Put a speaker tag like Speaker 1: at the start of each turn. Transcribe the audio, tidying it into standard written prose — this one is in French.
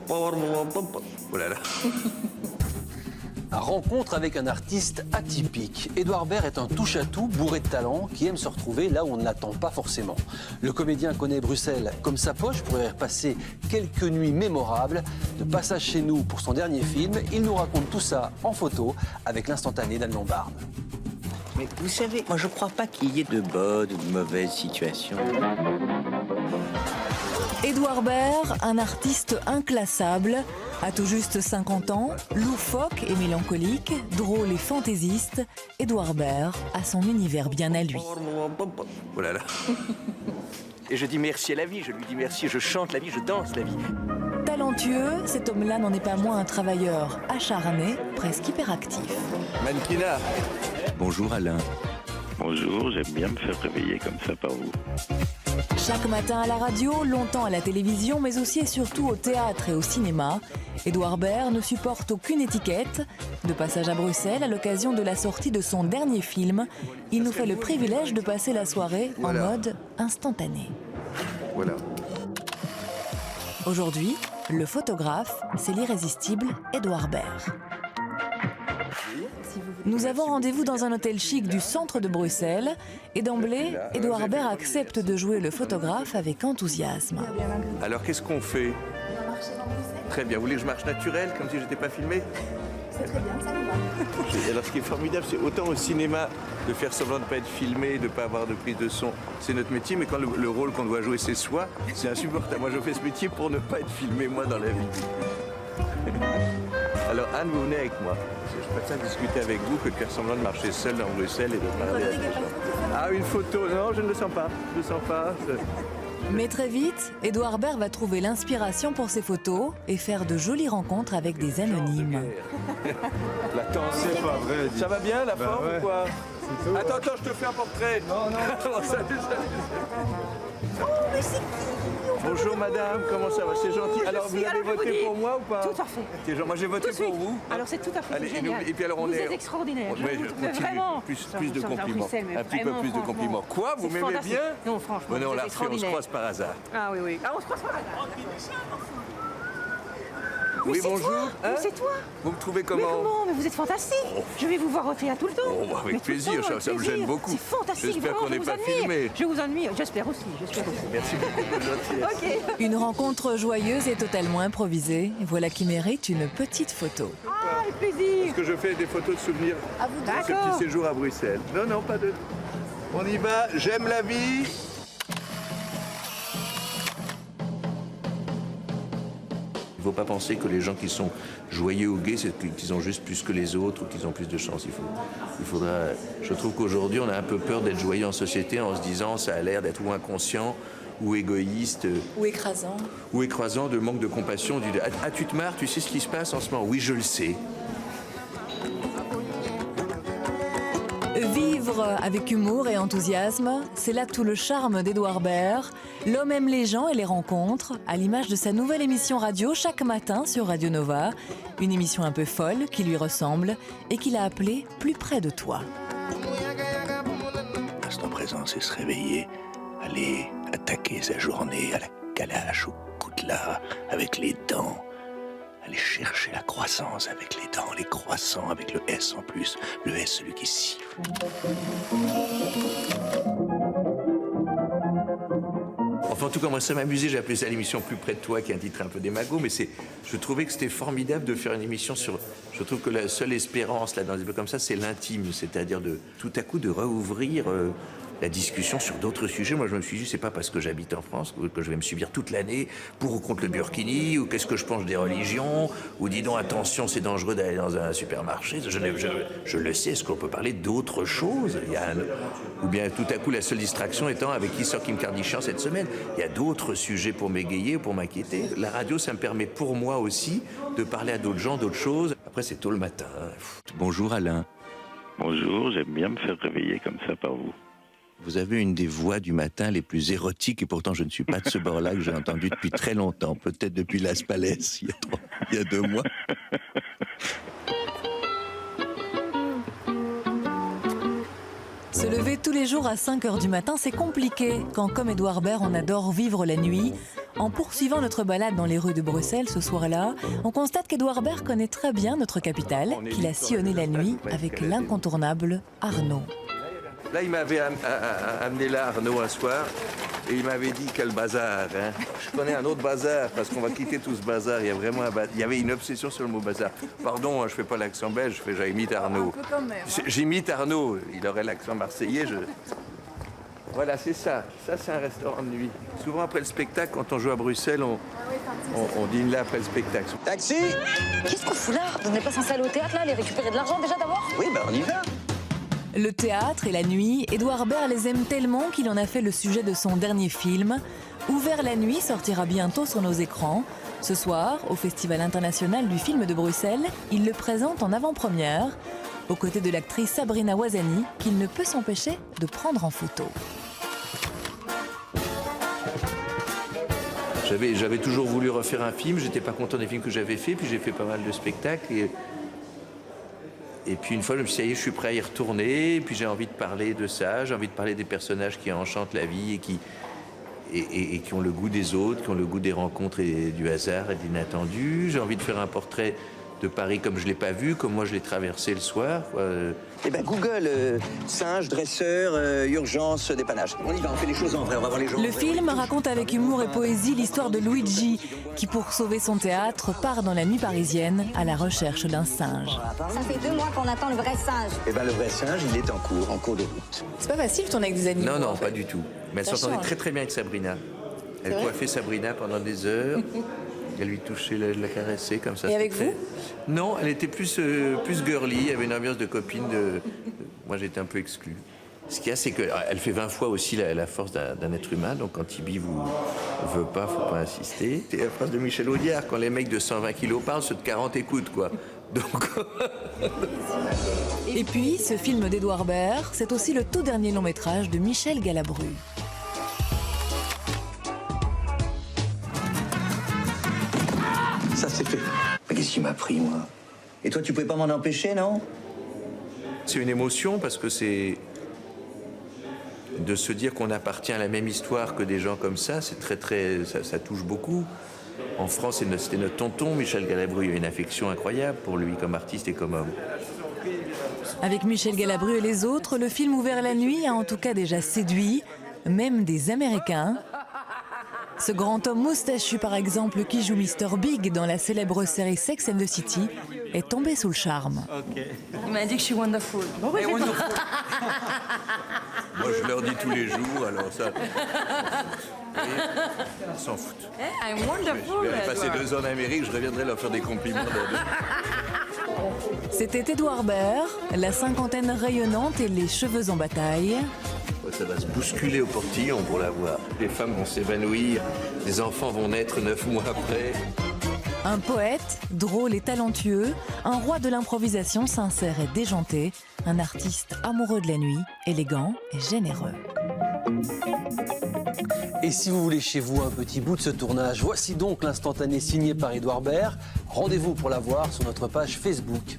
Speaker 1: Oh là là.
Speaker 2: Rencontre avec un artiste atypique. Édouard Baird est un touche-à-tout bourré de talent qui aime se retrouver là où on ne l'attend pas forcément. Le comédien connaît Bruxelles comme sa poche pour y repasser quelques nuits mémorables. De passage chez nous pour son dernier film, il nous raconte tout ça en photo avec l'instantané d'Anne Lombarde.
Speaker 3: Mais vous savez, moi je crois pas qu'il y ait de bonnes ou de mauvaises situations.
Speaker 4: Édouard Baird, un artiste inclassable, à tout juste 50 ans, loufoque et mélancolique, drôle et fantaisiste, Édouard Baird a son univers bien à lui.
Speaker 1: Oh là là.
Speaker 3: Et je dis merci à la vie, je lui dis merci, je chante la vie, je danse la vie.
Speaker 4: Talentueux, cet homme-là n'en est pas moins un travailleur acharné, presque hyperactif.
Speaker 1: Mannequinat.
Speaker 3: Bonjour Alain.
Speaker 5: Bonjour, j'aime bien me faire réveiller comme ça par vous.
Speaker 4: Chaque matin à la radio, longtemps à la télévision, mais aussi et surtout au théâtre et au cinéma, Édouard Baird ne supporte aucune étiquette. De passage à Bruxelles, à l'occasion de la sortie de son dernier film, il nous fait le privilège de passer la soirée en mode instantané.
Speaker 1: Voilà.
Speaker 4: Aujourd'hui, le photographe, c'est l'irrésistible Édouard Baird. Nous avons rendez-vous dans un hôtel chic du centre de Bruxelles et d'emblée, Édouard Baird accepte de jouer le photographe avec enthousiasme.
Speaker 1: Alors qu'est-ce qu'on fait? Très bien. Vous voulez que je marche naturel, comme si je n'étais pas filmé?
Speaker 6: C'est très bien, ça nous va.
Speaker 1: Alors ce qui est formidable, c'est autant au cinéma de faire semblant de ne pas être filmé, de ne pas avoir de prise de son, c'est notre métier, mais quand le rôle qu'on doit jouer c'est soi, c'est insupportable. Moi je fais ce métier pour ne pas être filmé moi dans la vie. Alors Anne, vous venez avec moi. Je préfère discuter avec vous que de faire semblant de marcher seul dans Bruxelles et de parler à des gens. Ah, une photo? Non, je ne le sens pas. Je ne le sens pas.
Speaker 4: Mais très vite, Édouard Baird va trouver l'inspiration pour ses photos et faire de jolies rencontres avec des anonymes.
Speaker 1: Attends, c'est pas vrai. Ça va bien la forme ou quoi? Attends, je te fais un portrait. Non. Salut.
Speaker 6: Oh, mais c'est qui?
Speaker 1: Bonjour madame, comment ça va? C'est gentil. Alors vous avez voté pour moi ou pas?
Speaker 6: Tout à fait.
Speaker 1: Moi j'ai voté pour vous.
Speaker 6: Alors c'est tout à fait
Speaker 1: Allez,
Speaker 6: génial.
Speaker 1: et puis alors on
Speaker 6: vous
Speaker 1: est
Speaker 6: êtes extraordinaire.
Speaker 1: Ouais, je continue.
Speaker 6: Vraiment.
Speaker 1: Plus de compliments. Un petit peu plus de compliments. Quoi? Vous m'aimez bien?
Speaker 6: Non, franchement.
Speaker 1: On
Speaker 6: vous
Speaker 1: l'a
Speaker 6: êtes
Speaker 1: refait, on se
Speaker 6: extraordinaire.
Speaker 1: croise par hasard.
Speaker 6: Ah oui. Ah, on se croise par hasard.
Speaker 1: Oui,
Speaker 6: Mais c'est
Speaker 1: bonjour.
Speaker 6: toi.
Speaker 1: Hein?
Speaker 6: Mais c'est toi.
Speaker 1: Vous me trouvez
Speaker 6: Mais
Speaker 1: comment?
Speaker 6: comment? Mais vous êtes fantastique. Je vais vous voir au théâtre tout le temps.
Speaker 1: Oh,
Speaker 6: Mais
Speaker 1: avec
Speaker 6: tout le
Speaker 1: plaisir,
Speaker 6: temps,
Speaker 1: ça me
Speaker 6: plaisir.
Speaker 1: gêne beaucoup.
Speaker 6: C'est fantastique.
Speaker 1: J'espère
Speaker 6: vraiment,
Speaker 1: qu'on n'est
Speaker 6: je
Speaker 1: pas
Speaker 6: vous admire.
Speaker 1: filmé.
Speaker 6: Je vous ennuie. J'espère aussi.
Speaker 1: Merci beaucoup de votre gentillesse.
Speaker 6: Ok.
Speaker 4: Une rencontre joyeuse et totalement improvisée, voilà qui mérite une petite photo.
Speaker 6: Ah, avec plaisir.
Speaker 1: Est-ce que je fais des photos de souvenirs
Speaker 6: À vous
Speaker 1: de ce
Speaker 6: d'accord.
Speaker 1: petit séjour à Bruxelles? Non, pas de... On y va, j'aime la vie. Il ne faut pas penser que les gens qui sont joyeux ou gays, c'est qu'ils ont juste plus que les autres ou qu'ils ont plus de chance. Je trouve qu'aujourd'hui, on a un peu peur d'être joyeux en société en se disant ça a l'air d'être ou inconscient ou égoïste.
Speaker 4: Ou écrasant.
Speaker 1: Ou écrasant de manque de compassion. Ah, tu te marres, tu sais ce qui se passe en ce moment? Oui, je le sais.
Speaker 4: Vivre avec humour et enthousiasme, c'est là tout le charme d'Édouard Baird. L'homme aime les gens et les rencontres, à l'image de sa nouvelle émission radio chaque matin sur Radio Nova. Une émission un peu folle qui lui ressemble et qu'il a appelée Plus près de toi.
Speaker 3: L'instant présent, c'est se réveiller, aller attaquer sa journée à la calache, au coutelas, avec les dents. Aller chercher la croissance avec les dents, les croissants avec le S en plus. Le S, celui qui siffle. Enfin, en tout cas, moi, ça m'amusait. J'ai appelé ça l'émission Plus près de toi, qui est un titre un peu démago, mais je trouvais que c'était formidable de faire une émission sur... Je trouve que la seule espérance, là, dans des trucs comme ça, c'est l'intime. C'est-à-dire de, tout à coup, de rouvrir la discussion sur d'autres sujets. Moi, je me suis dit, c'est pas parce que j'habite en France que je vais me subir toute l'année pour ou contre le burkini, ou qu'est-ce que je pense des religions, ou dis donc, attention, c'est dangereux d'aller dans un supermarché. Je le sais, est-ce qu'on peut parler d'autres choses? Ou bien, tout à coup, la seule distraction étant avec qui sort Kim Kardashian cette semaine. Il y a d'autres sujets pour m'égayer, pour m'inquiéter. La radio, ça me permet pour moi aussi de parler à d'autres gens, d'autres choses. Après, c'est tôt le matin. Bonjour Alain.
Speaker 5: Bonjour, j'aime bien me faire réveiller comme ça par vous.
Speaker 3: Vous avez une des voix du matin les plus érotiques, et pourtant je ne suis pas de ce bord-là, que j'ai entendu depuis très longtemps, peut-être depuis Las Palais, il y a 2 mois.
Speaker 4: Se lever tous les jours à 5 h du matin, c'est compliqué quand, comme Édouard Baird, on adore vivre la nuit. En poursuivant notre balade dans les rues de Bruxelles ce soir-là, on constate qu'Edouard Baird connaît très bien notre capitale, qu'il a sillonné la nuit avec l'incontournable Arnaud.
Speaker 3: Là, il m'avait amené là, Arnaud, un soir, et il m'avait dit quel bazar. Hein. Je connais un autre bazar, parce qu'on va quitter tout ce bazar. Il y a vraiment il y avait une obsession sur le mot bazar. Pardon, je fais pas l'accent belge, j'imite Arnaud. J'imite Arnaud, il aurait l'accent marseillais. Voilà, c'est ça. Ça, c'est un restaurant de nuit. Souvent, après le spectacle, quand on joue à Bruxelles, on dîne là après le spectacle.
Speaker 7: Taxi!
Speaker 8: Qu'est-ce qu'on fout là? Vous n'êtes pas censé aller au théâtre là, aller récupérer de l'argent déjà d'abord?
Speaker 7: Oui, ben on y va.
Speaker 4: Le théâtre et la nuit, Edouard Baird les aime tellement qu'il en a fait le sujet de son dernier film. Ouvert la nuit sortira bientôt sur nos écrans. Ce soir, au Festival international du film de Bruxelles, il le présente en avant-première, aux côtés de l'actrice Sabrina Ouazani, qu'il ne peut s'empêcher de prendre en photo.
Speaker 3: J'avais toujours voulu refaire un film, j'étais pas content des films que j'avais faits, puis j'ai fait pas mal de spectacles. Et puis une fois, je me suis dit, ça y est, je suis prêt à y retourner, et puis j'ai envie de parler de ça, j'ai envie de parler des personnages qui enchantent la vie et qui ont le goût des autres, qui ont le goût des rencontres et du hasard et de l'inattendu. J'ai envie de faire un portrait de Paris comme je ne l'ai pas vu, comme moi je l'ai traversé le soir.
Speaker 7: Eh ben Google, singe, dresseur, urgence, dépannage. On y va, on fait les choses en vrai, on va voir les gens.
Speaker 4: Le film raconte avec humour et poésie l'histoire de Luigi, qui pour sauver son théâtre part dans la nuit parisienne à la recherche d'un singe.
Speaker 8: Ça fait 2 mois qu'on attend le vrai singe.
Speaker 7: Eh ben le vrai singe, il est en cours de route.
Speaker 4: C'est pas facile de tourner avec des animaux.
Speaker 3: Non, pas du tout. Mais elle s'entendait très très bien avec Sabrina. Elle coiffait Sabrina pendant des heures. Elle lui touchait, la caressait comme ça.
Speaker 4: Et avec vous?
Speaker 3: Non, elle était plus girly, il y avait une ambiance de copine. Moi, j'étais un peu exclu. Ce qu'il y a, c'est qu'elle fait 20 fois aussi la force d'un être humain, donc quand Tibi vous veut pas, faut pas insister. C'est la phrase de Michel Audiard, quand les mecs de 120 kilos parlent, ceux de 40 écoutent, quoi. Donc...
Speaker 4: Et puis, ce film d'Edouard Baird, c'est aussi le tout dernier long métrage de Michel Galabru.
Speaker 7: Ça c'est fait. Mais qu'est-ce qu'il m'a pris, moi? Et toi, tu pouvais pas m'en empêcher, non?
Speaker 3: C'est une émotion parce que c'est de se dire qu'on appartient à la même histoire que des gens comme ça, c'est ça touche beaucoup. En France, c'était notre tonton, Michel Galabru, il y a une affection incroyable pour lui comme artiste et comme homme.
Speaker 4: Avec Michel Galabru et les autres, le film Ouvert la nuit a en tout cas déjà séduit, même des Américains. Ce grand homme moustachu, par exemple, qui joue Mr. Big dans la célèbre série Sex and the City, est tombé sous le charme.
Speaker 8: Il m'a dit que je suis wonderful.
Speaker 3: Moi, je leur dis tous les jours, alors ça... Ils s'en foutent.
Speaker 8: I'm wonderful.
Speaker 3: Je vais passer 2 ans en Amérique, je reviendrai leur faire des compliments.
Speaker 4: C'était Edouard Baird, la cinquantaine rayonnante et les cheveux en bataille.
Speaker 3: Ça va se bousculer au portillon pour la voir. Les femmes vont s'évanouir, les enfants vont naître 9 mois après.
Speaker 4: Un poète, drôle et talentueux, un roi de l'improvisation sincère et déjanté, un artiste amoureux de la nuit, élégant et généreux.
Speaker 2: Et si vous voulez chez vous un petit bout de ce tournage, voici donc l'instantané signé par Edouard Baird. Rendez-vous pour la voir sur notre page Facebook.